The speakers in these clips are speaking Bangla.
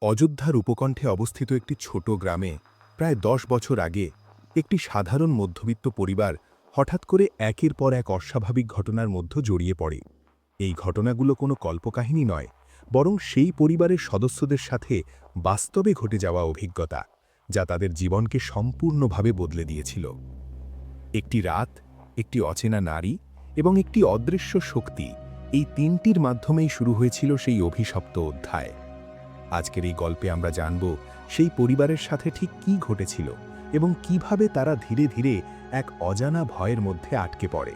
অযোধ্যার উপকণ্ঠে অবস্থিত একটি ছোট গ্রামে প্রায় ১০ বছর আগে একটি সাধারণ মধ্যবিত্ত পরিবার হঠাৎ করে একের পর এক অস্বাভাবিক ঘটনার মধ্যে জড়িয়ে পড়ে। এই ঘটনাগুলো কোনো কল্পকাহিনী নয়, বরং সেই পরিবারের সদস্যদের সাথে বাস্তবে ঘটে যাওয়া অভিজ্ঞতা, যা তাদের জীবনকে সম্পূর্ণভাবে বদলে দিয়েছিল। একটি রাত, একটি অচেনা নারী এবং একটি অদৃশ্য শক্তি, এই তিনটির মাধ্যমেই শুরু হয়েছিল সেই অভিশপ্ত অধ্যায়। আজকের এই গল্পে আমরা জানব সেই পরিবারের সাথে ঠিক কী ঘটেছিল এবং কিভাবে তারা ধীরে ধীরে এক অজানা ভয়ের মধ্যে আটকে পড়ে।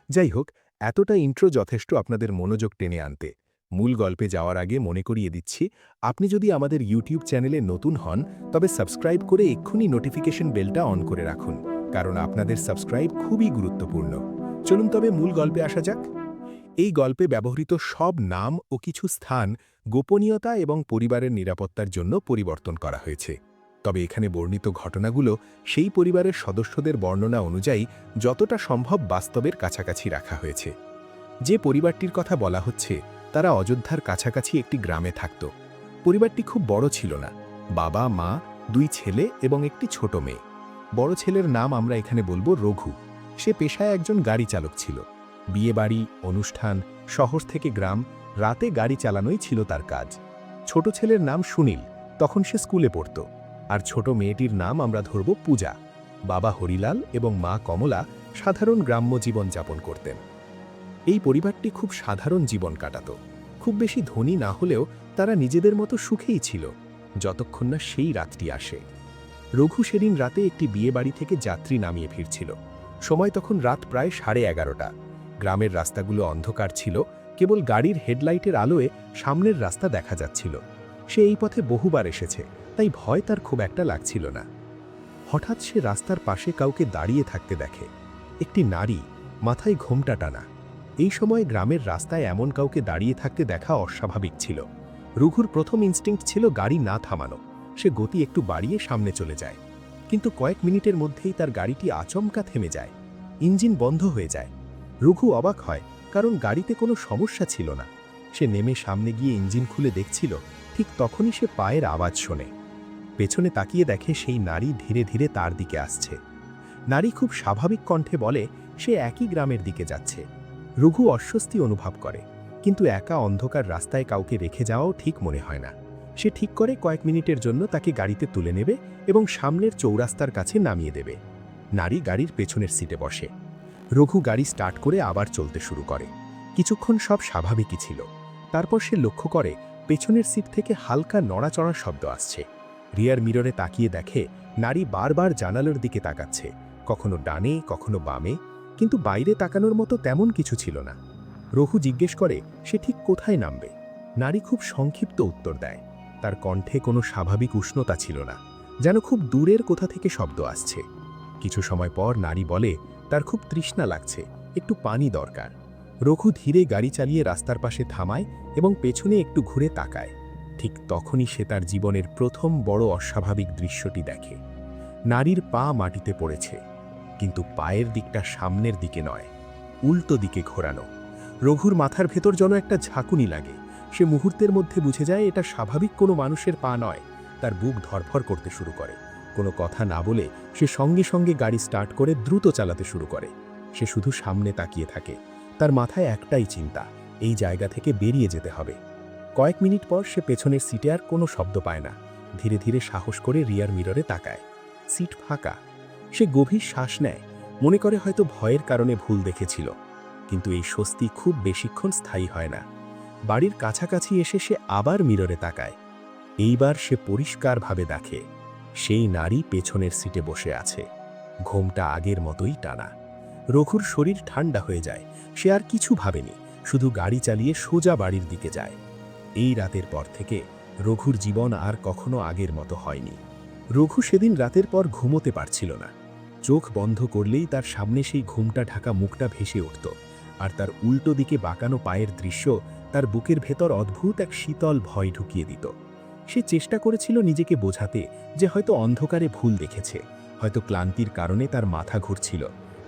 যাই হোক, এতটা ইন্ট্রো যথেষ্ট আপনাদের মনোযোগ টেনে আনতে। মূল গল্পে যাওয়ার আগে মনে করিয়ে দিচ্ছি, আপনি যদি আমাদের ইউটিউব চ্যানেলে নতুন হন তবে সাবস্ক্রাইব করে এক্ষুনি নোটিফিকেশন বেলটা অন করে রাখুন, কারণ আপনাদের সাবস্ক্রাইব খুবই গুরুত্বপূর্ণ। চলুন তবে মূল গল্পে আসা যাক। এই গল্পে ব্যবহৃত সব নাম ও কিছু স্থান গোপনীয়তা এবং পরিবারের নিরাপত্তার জন্য পরিবর্তন করা হয়েছে। তবে এখানে বর্ণিত ঘটনাগুলো সেই পরিবারের সদস্যদের বর্ণনা অনুযায়ী যতটা সম্ভব বাস্তবের কাছাকাছি রাখা হয়েছে। যে পরিবারটির কথা বলা হচ্ছে তারা অযোধ্যার কাছাকাছি একটি গ্রামে থাকত। পরিবারটি খুব বড় ছিল না। বাবা, মা, 2 ছেলে এবং একটি ছোট মেয়ে। বড় ছেলের নাম আমরা এখানে বলবো রঘু। সে পেশায় একজন গাড়ি চালক ছিল। বিয়েবাড়ি, অনুষ্ঠান, শহর থেকে গ্রাম, রাতে গাড়ি চালানোই ছিল তার কাজ। ছোট ছেলের নাম সুনীল, তখন সে স্কুলে পড়ত। আর ছোট মেয়েটির নাম আমরা ধরব পূজা। বাবা হরিলাল এবং মা কমলা সাধারণ গ্রাম্য জীবন যাপন করতেন। এই পরিবারটি খুব সাধারণ জীবন কাটাত। খুব বেশি ধনী না হলেও তারা নিজেদের মতো সুখেই ছিল, যতক্ষণ না সেই রাতটি আসে। রঘু সেদিন রাতে একটি বিয়েবাড়ি থেকে যাত্রী নামিয়ে ফিরছিল। সময় তখন রাত প্রায় 11:30। গ্রামের রাস্তাগুলো অন্ধকার ছিল, কেবল গাড়ির হেডলাইটের আলোয় সামনের রাস্তা দেখা যাচ্ছিল। সে এই পথে বহুবার এসেছে, তাই ভয় তার খুব একটা লাগছিল না। হঠাৎ সে রাস্তার পাশে কাউকে দাঁড়িয়ে থাকতে দেখে। একটি নারী, মাথায় ঘোমটা টানা। এই সময় গ্রামের রাস্তায় এমন কাউকে দাঁড়িয়ে থাকতে দেখা অস্বাভাবিক ছিল। রঘুর প্রথম ইনস্টিংক্ট ছিল গাড়ি না থামানো। সে গতি একটু বাড়িয়ে সামনে চলে যায়। কিন্তু কয়েক মিনিটের মধ্যেই তার গাড়িটি আচমকা থেমে যায়। ইঞ্জিন বন্ধ হয়ে যায়। রঘু অবাক হয়, কারণ গাড়িতে কোনো সমস্যা ছিল না। সে নেমে সামনে গিয়ে ইঞ্জিন খুলে দেখছিল। ঠিক তখনই সে পায়ের আওয়াজ শোনে। পেছনে তাকিয়ে দেখে সেই নারী ধীরে ধীরে তার দিকে আসছে। নারী খুব স্বাভাবিক কণ্ঠে বলে সে একই গ্রামের দিকে যাচ্ছে। রঘু অস্বস্তি অনুভব করে, কিন্তু একা অন্ধকার রাস্তায় কাউকে রেখে যাওয়াও ঠিক মনে হয় না। সে ঠিক করে কয়েক মিনিটের জন্য তাকে গাড়িতে তুলে নেবে এবং সামনের চৌরাস্তার কাছে নামিয়ে দেবে। নারী গাড়ির পেছনের সিটে বসে। রঘু গাড়ি স্টার্ট করে আবার চলতে শুরু করে। কিছুক্ষণ সব স্বাভাবিকই ছিল। তারপর সে লক্ষ্য করে পেছনের সিট থেকে হালকা নড়াচড়ার শব্দ আসছে। রিয়ার মিররে তাকিয়ে দেখে নারী বারবার জানালার দিকে তাকাচ্ছে, কখনো ডানে কখনো বামে, কিন্তু বাইরে তাকানোর মতো তেমন কিছু ছিল না। রঘু জিজ্ঞেস করে সে ঠিক কোথায় নামবে। নারী খুব সংক্ষিপ্ত উত্তর দেয়। তার কণ্ঠে কোনো স্বাভাবিক উষ্ণতা ছিল না, যেন খুব দূরের কোথা থেকে শব্দ আসছে। কিছু সময় পর নারী বলে তার খুব তৃষ্ণা লাগছে, একটু পানি দরকার। রঘু ধীরে গাড়ি চালিয়ে রাস্তার পাশে থামায় এবং পেছনে একটু ঘুরে তাকায়। ঠিক তখনই সে তার জীবনের প্রথম বড় অস্বাভাবিক দৃশ্যটি দেখে। নারীর পা মাটিতে পড়েছে, কিন্তু পায়ের দিকটা সামনের দিকে নয়, উল্টো দিকে ঘোরানো। রঘুর মাথার ভেতর যেন একটা ঝাঁকুনি লাগে। সে মুহূর্তের মধ্যে বুঝে যায় এটা স্বাভাবিক কোনো মানুষের পা নয়। তার বুক ধড়ফড় করতে শুরু করে। কোনো কথা না বলে সে সঙ্গে সঙ্গে গাড়ি স্টার্ট করে দ্রুত চালাতে শুরু করে। সে শুধু সামনে তাকিয়ে থাকে। তার মাথায় একটাই চিন্তা, এই জায়গা থেকে বেরিয়ে যেতে হবে। কয়েক মিনিট পর সে পেছনের সিটে আর কোনো শব্দ পায় না। ধীরে ধীরে সাহস করে রিয়ার মিররে তাকায়। সিট ফাঁকা। সে গভীর শ্বাস নেয়, মনে করে হয়তো ভয়ের কারণে ভুল দেখেছিল। কিন্তু এই স্বস্তি খুব বেশিক্ষণ স্থায়ী হয় না। বাড়ির কাছাকাছি এসে সে আবার মিররে তাকায়। এইবার সে পরিষ্কারভাবে দেখে সেই নারী পেছনের সিটে বসে আছে, ঘোমটা আগের মতোই টানা। রঘুর শরীর ঠান্ডা হয়ে যায়। সে আর কিছু ভাবেনি, শুধু গাড়ি চালিয়ে সোজা বাড়ির দিকে যায়। এই রাতের পর থেকে রঘুর জীবন আর কখনো আগের মতো হয়নি। রঘু সেদিন রাতের পর ঘুমোতে পারছিল না। চোখ বন্ধ করলেই তার সামনে সেই ঘুমটা ঢাকা মুখটা ভেসে উঠত, আর তার উল্টো দিকে বাঁকানো পায়ের দৃশ্য তার বুকের ভেতর অদ্ভুত এক শীতল ভয় ঢুকিয়ে দিত। সে চেষ্টা করেছিল নিজেকে বোঝাতে যে হয়তো অন্ধকারে ভুল দেখেছে, হয়তো ক্লান্তির কারণে তার মাথা ঘুরছিল,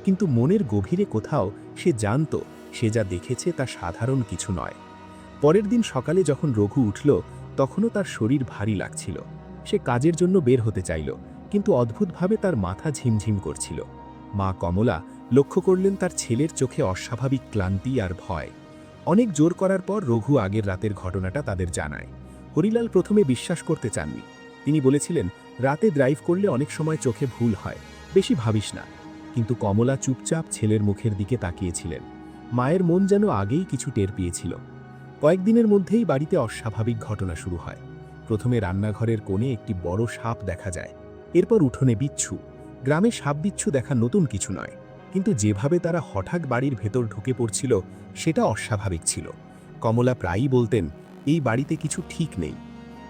কিন্তু মনের গভীরে কোথাও সে জানত সে যা দেখেছে তা সাধারণ কিছু নয়। পরের দিন সকালে যখন রঘু উঠল, তখনও তার শরীর ভারী লাগছিল। সে কাজের জন্য বের হতে চাইল, কিন্তু অদ্ভুতভাবে তার মাথা ঝিমঝিম করছিল। মা কমলা লক্ষ্য করলেন তার ছেলের চোখে অস্বাভাবিক ক্লান্তি আর ভয়। অনেক জোর করার পর রঘু আগের রাতের ঘটনাটা তাদের জানায়। হরিলাল প্রথমে বিশ্বাস করতে চাননি। তিনি বলেছিলেন, রাতে ড্রাইভ করলে অনেক সময় চোখে ভুল হয়, বেশি ভাবিস না। কিন্তু কমলা চুপচাপ ছেলের মুখের দিকে তাকিয়েছিলেন। মায়ের মন যেন আগেই কিছু টের পেয়েছিল। কয়েকদিনের মধ্যেই বাড়িতে অস্বাভাবিক ঘটনা শুরু হয়। প্রথমে রান্নাঘরের কোণে একটি বড় সাপ দেখা যায়, এরপর উঠোনে বিচ্ছু। গ্রামে সাপ বিচ্ছু দেখা নতুন কিছু নয়, কিন্তু যেভাবে তারা হঠাৎ বাড়ির ভেতর ঢুকে পড়ছিল সেটা অস্বাভাবিক ছিল। কমলা প্রায়ই বলতেন, এই বাড়িতে কিছু ঠিক নেই।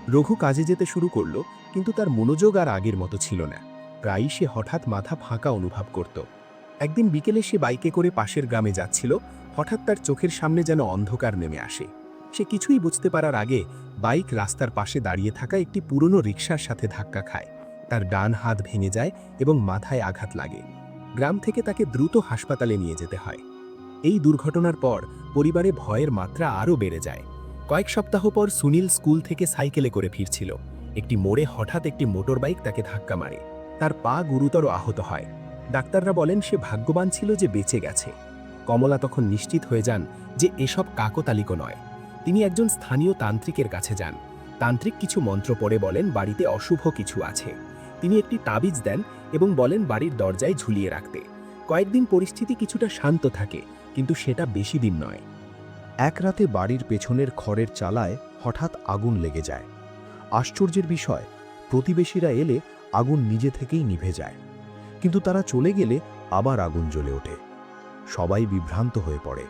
রঘু কাজে যেতে শুরু করল, কিন্তু তার মনোযোগ আর আগের মতো ছিল না। প্রায়ই সে হঠাৎ মাথা ফাঁকা অনুভব করত। একদিন বিকেলে সে বাইকে করে পাশের গ্রামে যাচ্ছিল। হঠাৎ তার চোখের সামনে যেন অন্ধকার নেমে আসে। সে কিছুই বুঝতে পারার আগে বাইক রাস্তার পাশে দাঁড়িয়ে থাকা একটি পুরনো রিকশার সাথে ধাক্কা খায়। তার ডান হাত ভেঙে যায় এবং মাথায় আঘাত লাগে। গ্রাম থেকে তাকে দ্রুত হাসপাতালে নিয়ে যেতে হয়। এই দুর্ঘটনার পর পরিবারে ভয়ের মাত্রা আরও বেড়ে যায়। কয়েক সপ্তাহ পর সুনীল স্কুল থেকে সাইকেলে করে ফিরছিল। একটি মোড়ে হঠাৎ একটি মোটরবাইক তাকে ধাক্কা মারে। তার পা গুরুতর আহত হয়। ডাক্তাররা বলেন সে ভাগ্যবান ছিল যে বেঁচে গেছে। কমলা তখন নিশ্চিত হয়ে যান যে এসব কাকতালীয় নয়। তিনি একজন স্থানীয় তান্ত্রিকের কাছে যান। তান্ত্রিক কিছু মন্ত্র পড়ে বলেন বাড়িতে অশুভ কিছু আছে। তিনি একটি তাবিজ দেন এবং বলেন বাড়ির দরজায় ঝুলিয়ে রাখতে। কয়েকদিন পরিস্থিতি কিছুটা শান্ত থাকে, কিন্তু সেটা বেশি দিন নয়। এক রাতে বাড়ির পেছনের খড়ের চালায় হঠাৎ আগুন লেগে যায়। আশ্চর্যের বিষয়, প্রতিবেশীরা এলে আগুন নিজে থেকেই নিভে যায়, কিন্তু তারা চলে গেলে আবার আগুন জ্বলে ওঠে। সবাই বিভ্রান্ত হয়ে পড়ে।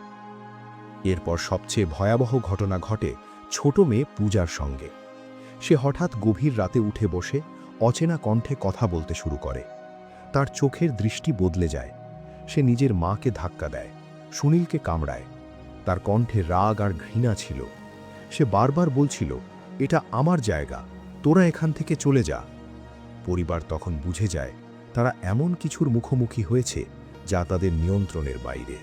এরপর সবচেয়ে ভয়াবহ ঘটনা ঘটে ছোট মেয়ে পূজার সঙ্গে। সে হঠাৎ গভীর রাতে উঠে বসে অচেনা কণ্ঠে কথা বলতে শুরু করে। তার চোখের দৃষ্টি বদলে যায়। সে নিজের মাকে ধাক্কা দেয়, সুনীলকে কামড়ায়। তার কণ্ঠে রাগ আর ঘৃণা ছিল। সে বারবার বলছিল, এটা আমার জায়গা, তোরা এখান থেকে চলে যা। পরিবার তখন বুঝে যায় তারা এমন কিছুর মুখোমুখি হয়েছে যা তাদের নিয়ন্ত্রণের বাইরে।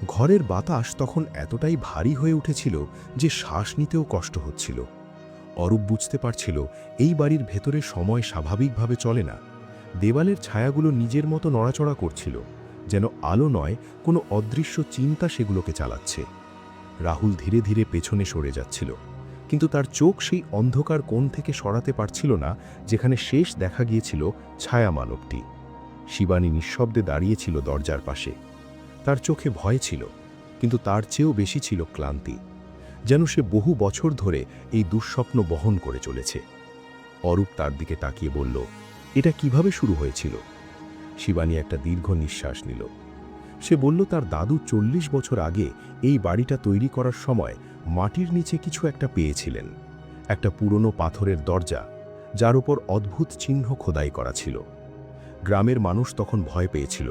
ঘরের বাতাস তখন এতটাই ভারী হয়ে উঠেছিল যে শ্বাস নিতেও কষ্ট হচ্ছিল। অরূপ বুঝতে পারছিল এই বাড়ির ভেতরে সময় স্বাভাবিকভাবে চলে না। দেওয়ালের ছায়াগুলো নিজের মতো নড়াচড়া করছিল, যেন আলো নয়, কোনো অদৃশ্য চিন্তা সেগুলোকে চালাচ্ছে। রাহুল ধীরে ধীরে পেছনে সরে যাচ্ছিল, কিন্তু তার চোখ সেই অন্ধকার কোণ থেকে সরাতে পারছিল না যেখানে শেষ দেখা গিয়েছিল ছায়া মানবটি। শিবানী নিঃশব্দে দাঁড়িয়েছিল দরজার পাশে। তার চোখে ভয় ছিল, কিন্তু তার চেয়েও বেশি ছিল ক্লান্তি, যেন সে বহু বছর ধরে এই দুঃস্বপ্ন বহন করে চলেছে। অরূপ তার দিকে তাকিয়ে বলল, এটা কিভাবে শুরু হয়েছিল? শিবানী একটা দীর্ঘ নিঃশ্বাস নিল। সে বলল তার দাদু 40 বছর আগে এই বাড়িটা তৈরি করার সময় মাটির নিচে কিছু একটা পেয়েছিলেন। একটা পুরনো পাথরের দরজা, যার উপর অদ্ভুত চিহ্ন খোদাই করা ছিল। গ্রামের মানুষ তখন ভয় পেয়েছিল,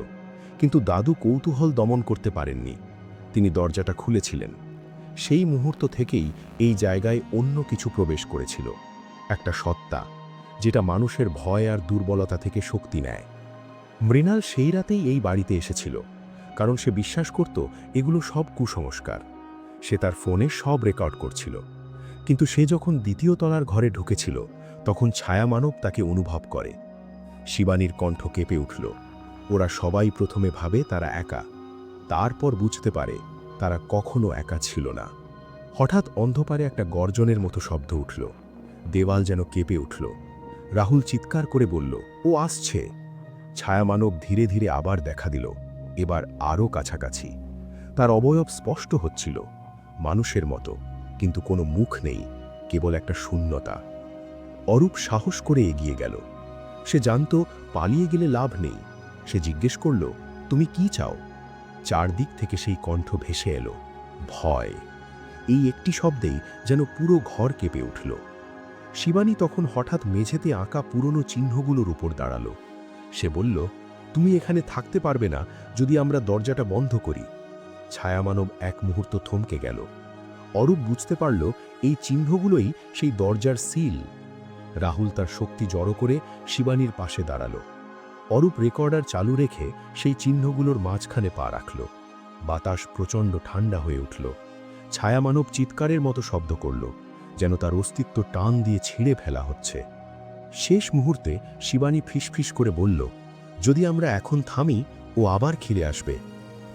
কিন্তু দাদু কৌতূহল দমন করতে পারেননি। তিনি দরজাটা খুলেছিলেন। সেই মুহূর্ত থেকেই এই জায়গায় অন্য কিছু প্রবেশ করেছিল, একটা সত্তা, যেটা মানুষের ভয় আর দুর্বলতা থেকে শক্তি নেয়। মৃণাল সেই রাতেই এই বাড়িতে এসেছিল, কারণ সে বিশ্বাস করত এগুলো সব কুসংস্কার। সে তার ফোনে সব রেকর্ড করছিল। কিন্তু সে যখন দ্বিতীয় তলার ঘরে ঢুকেছিল, তখন ছায়ামানব তাকে অনুভব করে। শিবানীর কণ্ঠ কেঁপে উঠল। ওরা সবাই প্রথমে ভাবে তারা একা, তারপর বুঝতে পারে তারা কখনো একা ছিল না। হঠাৎ অন্ধকারে একটা গর্জনের মতো শব্দ উঠল। দেওয়াল যেন কেঁপে উঠল। রাহুল চিৎকার করে বলল, ও আসছে। ছায়ামানব ধীরে ধীরে আবার দেখা দিল, এবার আরও কাছাকাছি। তার অবয়ব স্পষ্ট হচ্ছিল, মানুষের মতো, কিন্তু কোনো মুখ নেই, কেবল একটা শূন্যতা। অরূপ সাহস করে এগিয়ে গেল। সে জানত পালিয়ে গেলে লাভ নেই। সে জিজ্ঞেস করল, তুমি কি চাও? চারদিক থেকে সেই কণ্ঠ ভেসে এলো, ভয়। এই একটি শব্দেই যেন পুরো ঘর কেঁপে উঠল। শিবানী তখন হঠাৎ মেঝেতে আঁকা পুরনো চিহ্নগুলোর উপর দাঁড়ালো। সে বলল, তুমি এখানে থাকতে পারবে না যদি আমরা দরজাটা বন্ধ করি। ছায়ামানব এক মুহূর্ত থমকে গেল। অরূপ বুঝতে পারল এই চিহ্নগুলোই সেই দরজার সিল। রাহুল তার শক্তি জড়ো করে শিবানীর পাশে দাঁড়াল। অরূপ রেকর্ডার চালু রেখে সেই চিহ্নগুলোর মাঝখানে পা রাখল। বাতাস প্রচণ্ড ঠান্ডা হয়ে উঠল। ছায়ামানব চিৎকারের মতো শব্দ করল, যেন তার অস্তিত্ব টান দিয়ে ছিঁড়ে ফেলা হচ্ছে। শেষ মুহূর্তে শিবানী ফিসফিস করে বলল, যদি আমরা এখন থামি ও আবার খিরে আসবে।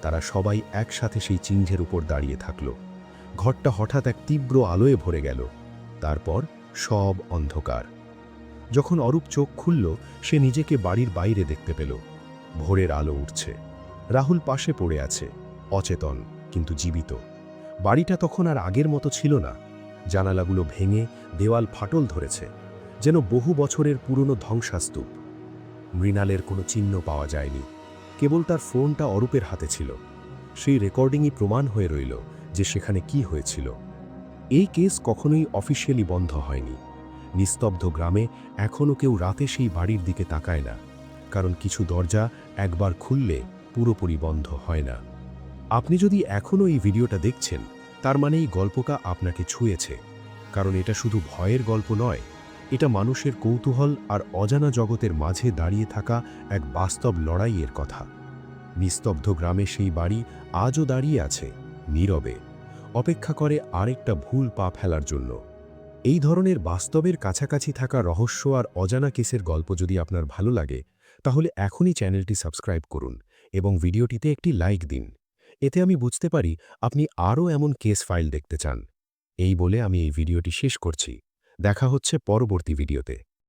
তারা সবাই একসাথে সেই চিহ্নের উপর দাঁড়িয়ে থাকল। ঘরটা হঠাৎ এক তীব্র আলোয় ভরে গেল। তারপর সব অন্ধকার। যখন অরূপ চোখ খুলল, সে নিজেকে বাড়ির বাইরে দেখতে পেল। ভোরের আলো উঠছে। রাহুল পাশে পড়ে আছে, অচেতন কিন্তু জীবিত। বাড়িটা তখন আর আগের মতো ছিল না। জানালাগুলো ভেঙে দেওয়াল ফাটল ধরেছে, যেন বহু বছরের পুরনো ধ্বংসাস্তূপ। মৃণালের কোনো চিহ্ন পাওয়া যায়নি, কেবল তার ফোনটা অরূপের হাতে ছিল। সেই রেকর্ডিংই প্রমাণ হয়ে রইল যে সেখানে কি হয়েছিল। এই কেস কখনোই অফিসিয়ালি বন্ধ হয়নি। নিস্তব্ধ গ্রামে এখনও কেউ রাতে সেই বাড়ির দিকে তাকায় না, কারণ কিছু দরজা একবার খুললে পুরোপুরি বন্ধ হয় না। আপনি যদি এখনও এই ভিডিওটা দেখছেন, তার মানে এই গল্পটা আপনাকে ছুঁয়েছে। কারণ এটা শুধু ভয়ের গল্প নয়, এটা মানুষের কৌতূহল আর অজানা জগতের মাঝে দাঁড়িয়ে থাকা এক বাস্তব লড়াইয়ের কথা। নিস্তব্ধ গ্রামে সেই বাড়ি আজও দাঁড়িয়ে আছে, নীরবে, অপেক্ষা করে আরেকটা ভুল পা ফেলার জন্য। এই ধরনের বাস্তবের কাছাকাছি থাকা রহস্য আর অজানা কেসের গল্প যদি আপনার ভালো লাগে, তাহলে এখনই চ্যানেলটি সাবস্ক্রাইব করুন এবং ভিডিওটিতে একটি লাইক দিন। এতে আমি বুঝতে পারি আপনি আরও এমন কেস ফাইল দেখতে চান। এই বলে আমি এই ভিডিওটি শেষ করছি। দেখা হচ্ছে পরবর্তী ভিডিওতে।